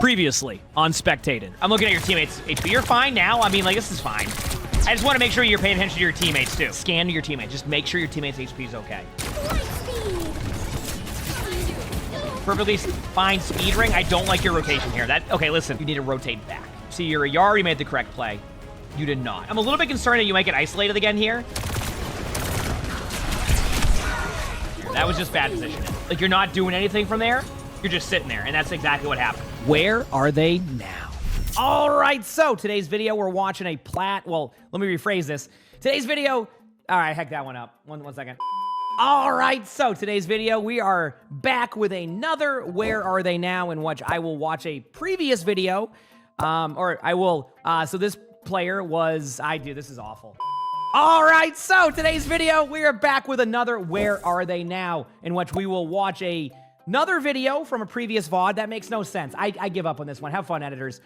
Previously on Spectated. I'm looking at your teammates' HP. You're fine now. I mean, like, this is fine. I just want to make sure you're paying attention to your teammates, too. Scan to your teammates. Just make sure your teammates' HP is okay. Perfectly fine speed ring. I don't like your rotation here. Okay, listen. You need to rotate back. See, you're a Yar. You made the correct play. You did not. I'm a little bit concerned that you might get isolated again here. That was just bad positioning. Like, you're not doing anything from there. You're just sitting there, and that's exactly what happened. Where are they now? All right, so today's video, we're watching a plat. Well, let me rephrase this. Today's video... All right, heck that one up. One second. All right, so today's video, we are back with another Where Are They Now, in which I will watch a previous video. So this player was... This is awful. All right, so today's video, we are back with another Where Are They Now, in which we will watch another video from a previous VOD. That makes no sense. I give up on this one. Have fun, editors.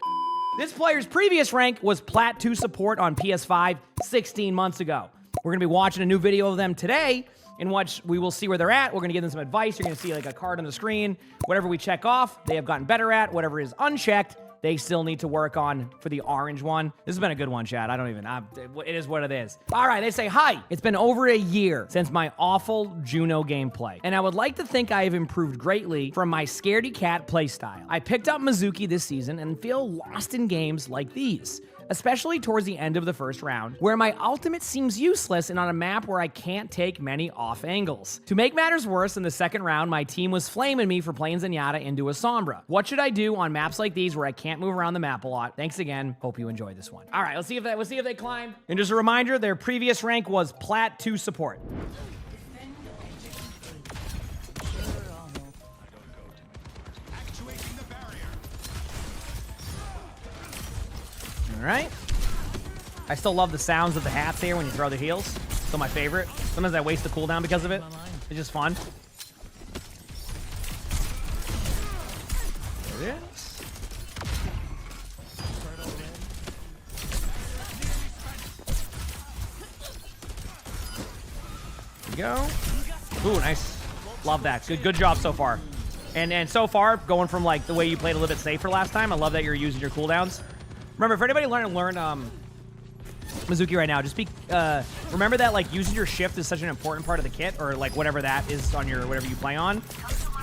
This player's previous rank was Plat 2 support on PS5 16 months ago. We're going to be watching a new video of them today, in which we will see where they're at. We're going to give them some advice. You're going to see like a card on the screen. Whatever we check off, they have gotten better at. Whatever is unchecked, they still need to work on for the orange one. This has been a good one, chat. It is what it is. All right, they say, hi, it's been over a year since my awful Juno gameplay, and I would like to think I have improved greatly from my scaredy cat playstyle. I picked up Mizuki this season and feel lost in games like these, especially towards the end of the first round, where my ultimate seems useless and on a map where I can't take many off angles. To make matters worse, in the second round, my team was flaming me for playing Zenyatta into a Sombra. What should I do on maps like these where I can't move around the map a lot? Thanks again. Hope you enjoyed this one. All right, let's see if they climb. And just a reminder, their previous rank was Plat 2 support. All right. I still love the sounds of the hats here when you throw the heals. Still my favorite. Sometimes I waste the cooldown because of it. It's just fun. There it is. There we go. Ooh, nice. Love that. Good job so far. And so far, going from like the way you played a little bit safer last time, I love that you're using your cooldowns. Remember, for anybody learn Mizuki right now, just remember that like using your shift is such an important part of the kit, or like whatever that is on your whatever you play on.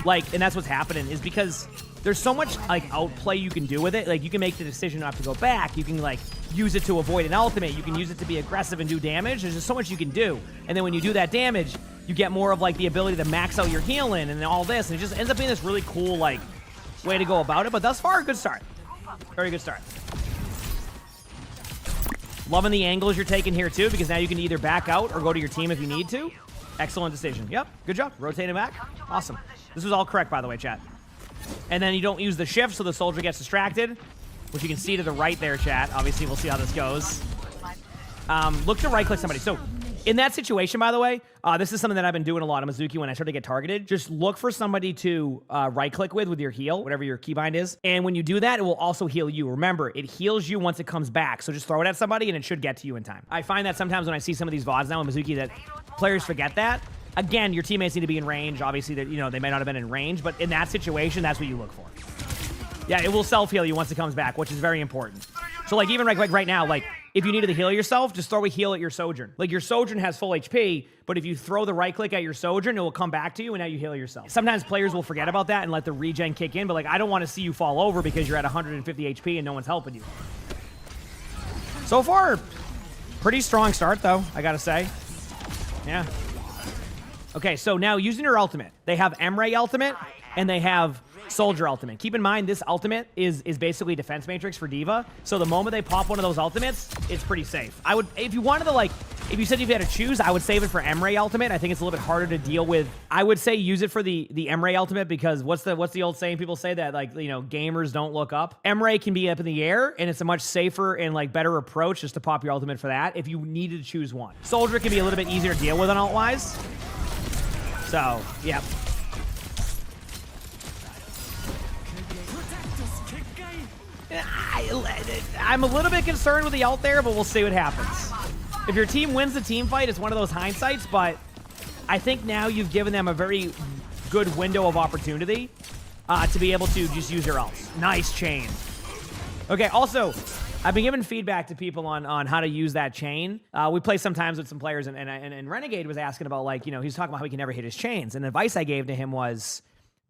Like, and that's what's happening, is because there's so much like outplay you can do with it. Like, you can make the decision not to go back. You can like use it to avoid an ultimate. You can use it to be aggressive and do damage. There's just so much you can do. And then when you do that damage, you get more of like the ability to max out your healing and all this, and it just ends up being this really cool like way to go about it. But thus far, good start. Very good start. Loving the angles you're taking here, too, because now you can either back out or go to your team if you need to. Excellent decision. Yep, good job. Rotating back. Awesome. This was all correct, by the way, chat. And then you don't use the shift, so the soldier gets distracted, which you can see to the right there, chat. Obviously, we'll see how this goes. Look to right-click somebody. So, in that situation, by the way, this is something that I've been doing a lot of Mizuki when I start to get targeted. Just look for somebody to right-click with your heal, whatever your keybind is. And when you do that, it will also heal you. Remember, it heals you once it comes back. So just throw it at somebody, and it should get to you in time. I find that sometimes when I see some of these VODs now in Mizuki that players forget that. Again, your teammates need to be in range. Obviously, that they may not have been in range, but in that situation, that's what you look for. Yeah, it will self-heal you once it comes back, which is very important. So, like, even like right now, like, if you needed to heal yourself, just throw a heal at your Sojourn. Like, your Sojourn has full HP, but if you throw the right-click at your Sojourn, it will come back to you, and now you heal yourself. Sometimes players will forget about that and let the regen kick in, but, like, I don't want to see you fall over because you're at 150 HP and no one's helping you. So far, pretty strong start, though, I gotta say. Yeah. Okay, so now using your ultimate. They have Emray ultimate, and they have Soldier ultimate. Keep in mind, this ultimate is basically defense matrix for D.Va. So the moment they pop one of those ultimates, it's pretty safe. I would, if you wanted to, like, if you said you had to choose, I would save it for Emray ultimate. I think it's a little bit harder to deal with. I would say use it for the Emray ultimate, because what's the old saying people say that, like, gamers don't look up? Emray can be up in the air, and it's a much safer and like better approach just to pop your ultimate for that if you needed to choose one. Soldier can be a little bit easier to deal with on alt-wise. So, yeah. I'm a little bit concerned with the ult there, but we'll see what happens. If your team wins the team fight, it's one of those hindsights, but I think now you've given them a very good window of opportunity to be able to just use your ults. Nice chain. Okay, also, I've been giving feedback to people on how to use that chain. We play sometimes with some players, and Renegade was asking about, like, you know, he was talking about how he can never hit his chains. And the advice I gave to him was,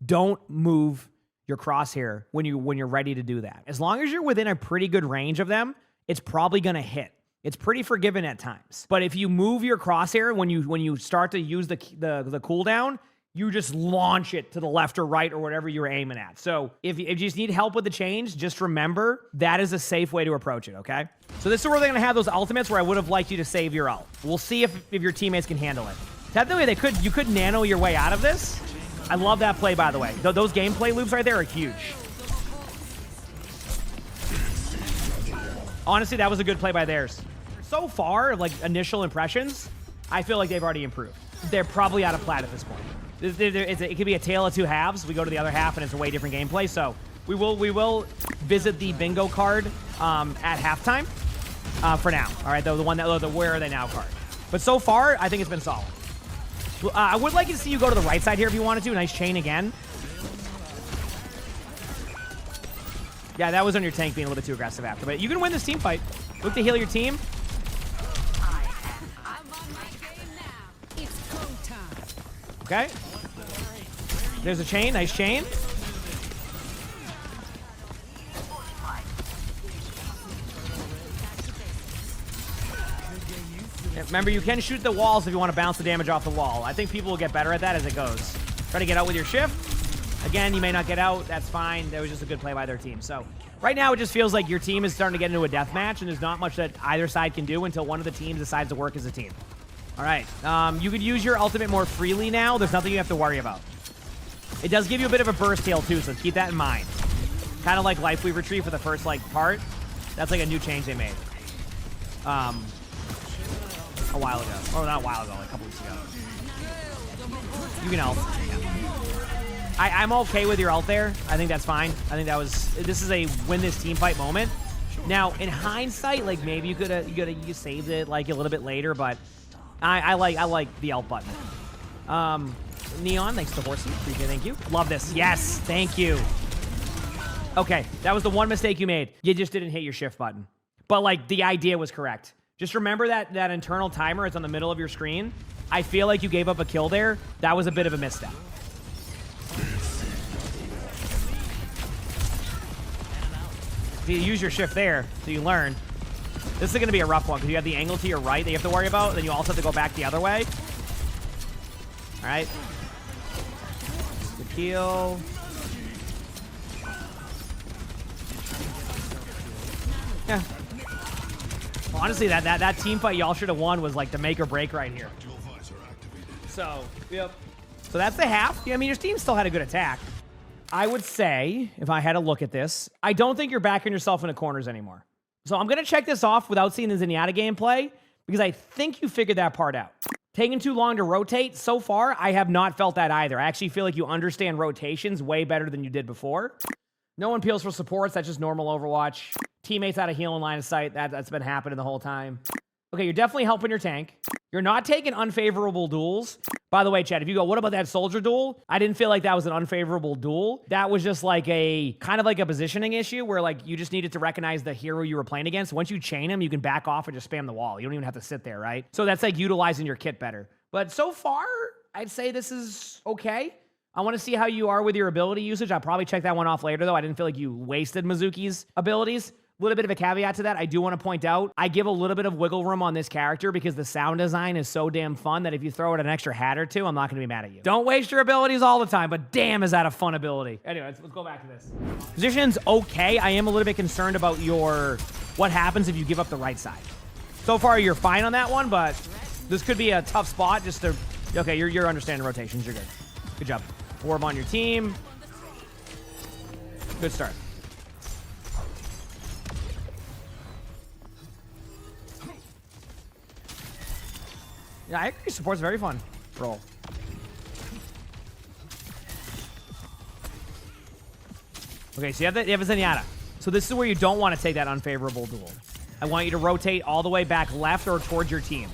don't move your crosshair when you're ready to do that. As long as you're within a pretty good range of them, it's probably gonna hit. It's pretty forgiving at times. But if you move your crosshair when you start to use the cooldown, you just launch it to the left or right or whatever you were aiming at. So if you just need help with the chains, just remember that is a safe way to approach it, okay? So this is where they're gonna have those ultimates where I would have liked you to save your ult. We'll see if your teammates can handle it. Technically, you could nano your way out of this. I love that play, by the way. Those gameplay loops right there are huge. Honestly, that was a good play by theirs. So far, like, initial impressions, I feel like they've already improved. They're probably out of plat at this point. It could be a tale of two halves. We go to the other half, and it's a way different gameplay. So we will visit the bingo card at halftime for now. All right, the one that the where are they now card. But so far, I think it's been solid. I would like to see you go to the right side here if you wanted to. Nice chain again. Yeah, that was on your tank being a little bit too aggressive after. But you can win this team fight. Look to heal your team. Okay. There's a chain. Nice chain. Remember, you can shoot the walls if you want to bounce the damage off the wall. I think people will get better at that as it goes. Try to get out with your shift. Again, you may not get out. That's fine. That was just a good play by their team. So right now, it just feels like your team is starting to get into a death match, and there's not much that either side can do until one of the teams decides to work as a team. All right. You could use your ultimate more freely now. There's nothing you have to worry about. It does give you a bit of a burst heal, too, so keep that in mind. Kind of like Life Weave Retrieve for the first, like, part. That's like a new change they made. A while ago. Or not a while ago, like a couple weeks ago. You can ult. Yeah. I'm okay with your ult there. I think that's fine. I think this is a win this team fight moment. Now, in hindsight, like, maybe you saved it like a little bit later, but I like the ult button. Neon, thanks to Horsey. Appreciate it, thank you. Love this. Yes, thank you. Okay, that was the one mistake you made. You just didn't hit your shift button. But, like, the idea was correct. Just remember that internal timer. It's on the middle of your screen. I feel like you gave up a kill there. That was a bit of a misstep. You use your shift there, so you learn. This is going to be a rough one because you have the angle to your right that you have to worry about. Then you also have to go back the other way. All right. Good kill. Yeah. Well, honestly, that team fight y'all should have won was like the make or break right here. So, yep. So that's the half. Yeah, I mean, your team still had a good attack. I would say, if I had to look at this, I don't think you're backing yourself into corners anymore. So I'm going to check this off without seeing the Zenyatta gameplay because I think you figured that part out. Taking too long to rotate, so far, I have not felt that either. I actually feel like you understand rotations way better than you did before. No one peels for supports. That's just normal Overwatch. Teammates out of heal in line of sight. That's been happening the whole time. Okay, you're definitely helping your tank. You're not taking unfavorable duels. By the way, Chad, if you go, what about that soldier duel? I didn't feel like that was an unfavorable duel. That was just like a kind of like a positioning issue where like you just needed to recognize the hero you were playing against. Once you chain him, you can back off and just spam the wall. You don't even have to sit there, right? So that's like utilizing your kit better. But so far, I'd say this is okay. I want to see how you are with your ability usage. I'll probably check that one off later, though. I didn't feel like you wasted Mizuki's abilities. A little bit of a caveat to that. I do want to point out, I give a little bit of wiggle room on this character because the sound design is so damn fun that if you throw it an extra hat or two, I'm not going to be mad at you. Don't waste your abilities all the time, but damn, is that a fun ability. Anyway, let's go back to this. Position's okay. I am a little bit concerned about what happens if you give up the right side. So far, you're fine on that one, but this could be a tough spot just to... Okay, you're understanding rotations. You're good. Good job. Orb on your team. Good start. Yeah, I agree. Support's very fun. Roll. Okay, so you have a Zenyatta. So this is where you don't want to take that unfavorable duel. I want you to rotate all the way back left or towards your team.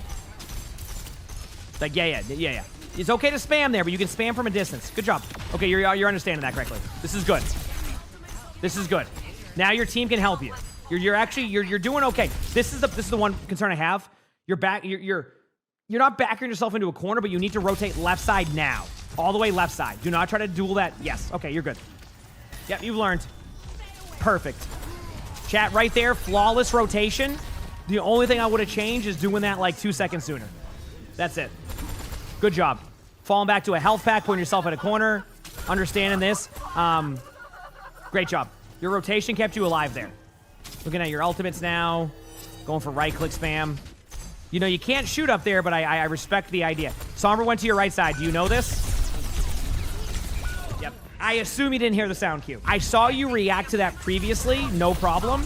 Like, yeah. It's okay to spam there, but you can spam from a distance. Good job. Okay, you're understanding that correctly. This is good. This is good. Now your team can help you. You're doing okay. This is the one concern I have. You're not backing yourself into a corner, but you need to rotate left side now. All the way left side. Do not try to duel that. Yes. Okay, you're good. Yep, you've learned. Perfect. Chat right there. Flawless rotation. The only thing I would have changed is doing that like 2 seconds sooner. That's it. Good job. Falling back to a health pack, putting yourself in a corner. Understanding this. Great job. Your rotation kept you alive there. Looking at your ultimates now. Going for right-click spam. You know, you can't shoot up there, but I respect the idea. Sombra went to your right side. Do you know this? Yep. I assume you didn't hear the sound cue. I saw you react to that previously. No problem.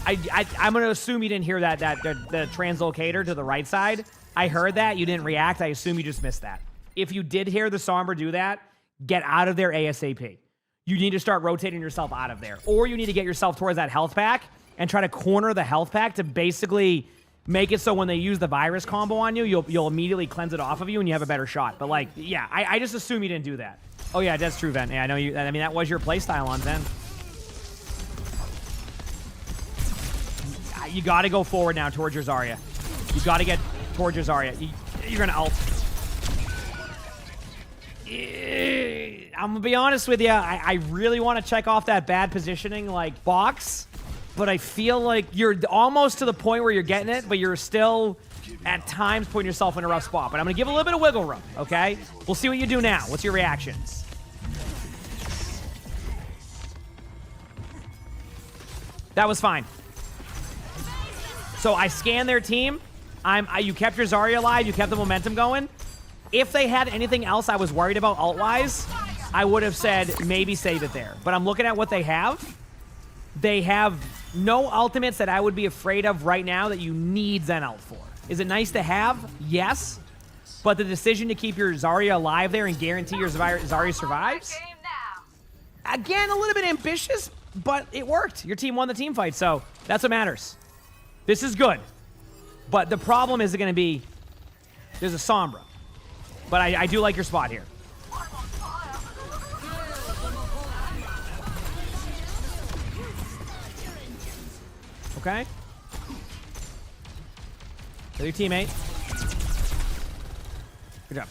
I'm going to assume you didn't hear that the translocator to the right side. I heard that. You didn't react. I assume you just missed that. If you did hear the Sombra do that, get out of there ASAP. You need to start rotating yourself out of there. Or you need to get yourself towards that health pack and try to corner the health pack to basically make it so when they use the virus combo on you, you'll immediately cleanse it off of you and you have a better shot. But like, yeah, I just assume you didn't do that. Oh yeah, that's true, Ven. Yeah, I know you. I mean, that was your playstyle on Zen. You got to go forward now towards your Zarya. You got to get towards your Zarya. You're gonna ult. I'm gonna be honest with you. I really want to check off that bad positioning like box, but I feel like you're almost to the point where you're getting it, but you're still at times putting yourself in a rough spot. But I'm gonna give a little bit of wiggle room. Okay, we'll see what you do now. What's your reaction? That was fine. So I scanned their team. You kept your Zarya alive. You kept the momentum going. If they had anything else I was worried about ult-wise, I would have said maybe save it there. But I'm looking at what they have. They have no ultimates that I would be afraid of right now that you need Zen ult for. Is it nice to have? Yes. But the decision to keep your Zarya alive there and guarantee your Zarya survives? Again, a little bit ambitious, but it worked. Your team won the team fight, so that's what matters. This is good. But the problem is going to be there's a Sombra. But I do like your spot here. Okay. Kill your teammate. Good job.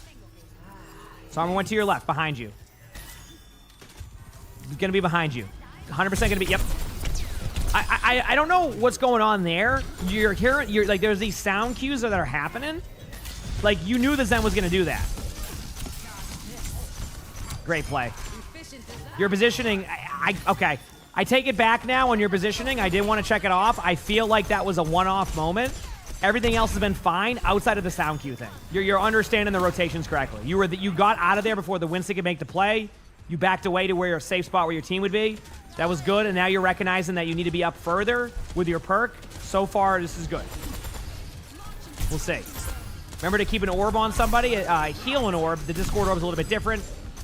Sombra went to your left, behind you. He's going to be behind you. 100% going to be, yep. I don't know what's going on there. You're hearing, like, there's these sound cues that are happening. Like, you knew the Zen was going to do that. Great play. Your positioning, okay. I take it back now on your positioning. I didn't want to check it off. I feel like that was a one-off moment. Everything else has been fine outside of the sound cue thing. You're understanding the rotations correctly. You got out of there before the Winston could make the play. You backed away to where a safe spot where your team would be. That was good, and now you're recognizing that you need to be up further with your perk. So far, this is good. We'll see. Remember to keep an orb on somebody. Heal an orb. The Discord orb is a little bit different.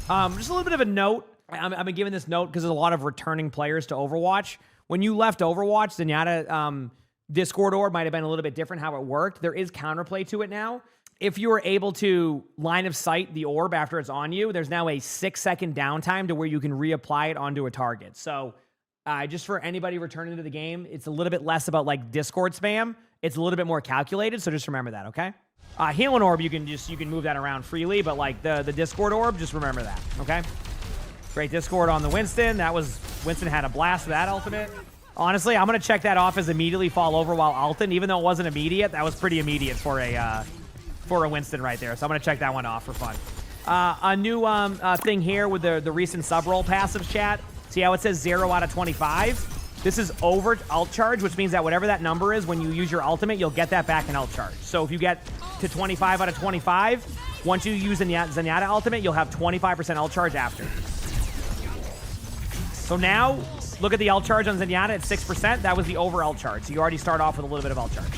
Just a little bit of a note. I've been giving this note because there's a lot of returning players to Overwatch. When you left Overwatch, Zenyatta Discord orb might have been a little bit different how it worked. There is counterplay to it now. If you were able to line of sight the orb after it's on you, there's now a 6-second downtime to where you can reapply it onto a target. So just for anybody returning to the game, it's a little bit less about like Discord spam. It's a little bit more calculated, so just remember that, okay? Healing orb, you can move that around freely, but like the Discord orb, just remember that, okay? Great Discord on the Winston. Winston had a blast with that ultimate. Honestly, I'm going to check that off as immediately fall over while ulting. Even though it wasn't immediate, that was pretty immediate for a Winston right there. So I'm going to check that one off for fun. A new thing here with the recent sub-roll passives chat. See how it says 0 out of 25? This is over ult charge, which means that whatever that number is, when you use your ultimate, you'll get that back in ult charge. So if you get to 25 out of 25, once you use Zenyatta ultimate, you'll have 25% ult charge after. So now, look at the ult charge on Zenyatta at 6%. That was the over ult charge. So you already start off with a little bit of ult charge.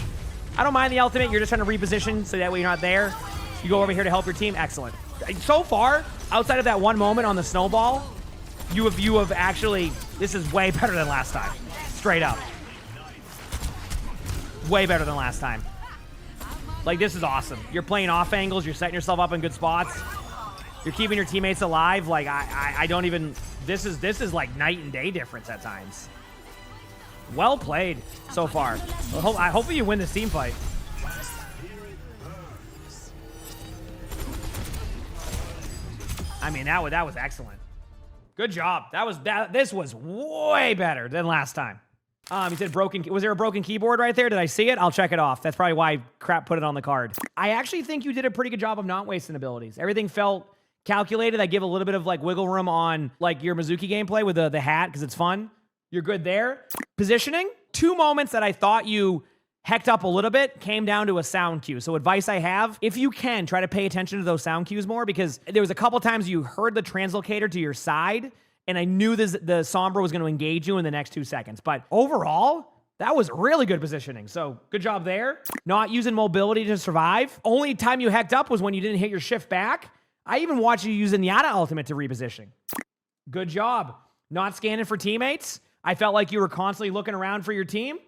I don't mind the ultimate. You're just trying to reposition so that way you're not there. You go over here to help your team. Excellent. So far, outside of that one moment on the snowball, you have actually, this is way better than last time. Straight up. Way better than last time. Like, this is awesome. You're playing off angles. You're setting yourself up in good spots. You're keeping your teammates alive. Like, I don't even... This is like night and day difference at times. Well played so far. Hopefully you win this team fight. I mean, that was excellent. Good job. This was way better than last time. He said broken. Was there a broken keyboard right there? Did I see it? I'll check it off. That's probably why Crap put it on the card. I actually think you did a pretty good job of not wasting abilities. Everything felt calculated. I give a little bit of like wiggle room on like your Mizuki gameplay with the hat because it's fun. You're good there. Positioning. 2 moments that I thought you hecked up a little bit came down to a sound cue. So advice I have, if you can, try to pay attention to those sound cues more because there was a couple times you heard the translocator to your side and I knew the Sombra was going to engage you in the next 2 seconds. But overall, that was really good positioning. So good job there. Not using mobility to survive. Only time you hecked up was when you didn't hit your shift back. I even watched you use Zenyatta ultimate to reposition. Good job. Not scanning for teammates. I felt like you were constantly looking around for your team.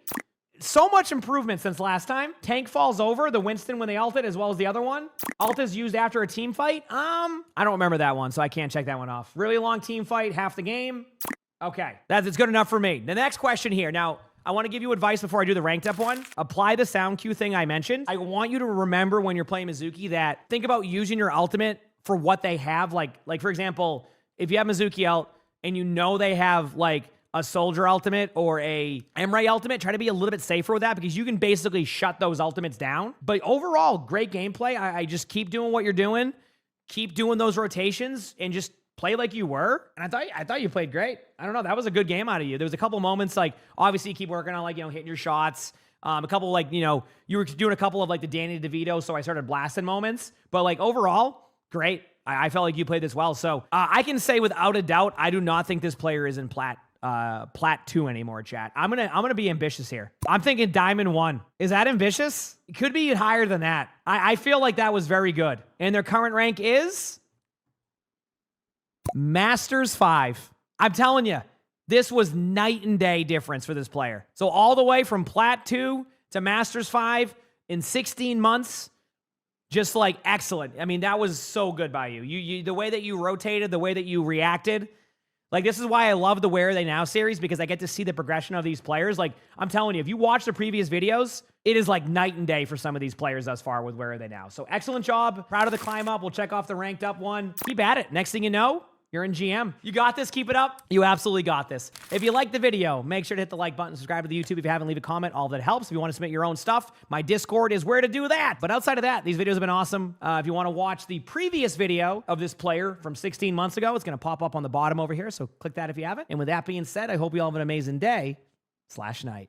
So much improvement since last time. Tank falls over, the Winston when they ulted, as well as the other one. Ult is used after a team fight. I don't remember that one, so I can't check that one off. Really long team fight, half the game. Okay, it's good enough for me. The next question here. Now, I want to give you advice before I do the ranked up one. Apply the sound cue thing I mentioned. I want you to remember when you're playing Mizuki that think about using your ultimate for what they have. Like for example, if you have Mizuki out and you know they have like a soldier ultimate or a Emray ultimate, try to be a little bit safer with that because you can basically shut those ultimates down. But overall, great gameplay. I just keep doing what you're doing. Keep doing those rotations and just play like you were. And I thought you played great. I don't know. That was a good game out of you. There was a couple moments like, obviously you keep working on like, hitting your shots. A couple like, you were doing a couple of like the Danny DeVito, so I started blasting moments. But like overall, great. I felt like you played this well. So I can say without a doubt, I do not think this player is in Plat 2 anymore, chat. I'm gonna be ambitious here. I'm thinking Diamond 1. Is that ambitious? It could be higher than that. I feel like that was very good. And their current rank is Masters 5. I'm telling you, this was night and day difference for this player. So all the way from Plat 2 to Masters 5 in 16 months, just like excellent. I mean, that was so good by you. You the way that you rotated, the way that you reacted. Like, this is why I love the Where Are They Now series, because I get to see the progression of these players. Like, I'm telling you, if you watch the previous videos, it is like night and day for some of these players thus far with Where Are They Now. So excellent job. Proud of the climb up. We'll check off the ranked up one. Keep at it. Next thing you know, you're in GM. You got this. Keep it up. You absolutely got this. If you like the video, make sure to hit the like button, subscribe to the YouTube. If you haven't, leave a comment. All of that helps. If you want to submit your own stuff, my Discord is where to do that. But outside of that, these videos have been awesome. If you want to watch the previous video of this player from 16 months ago, it's going to pop up on the bottom over here. So click that if you haven't. And with that being said, I hope you all have an amazing day/night.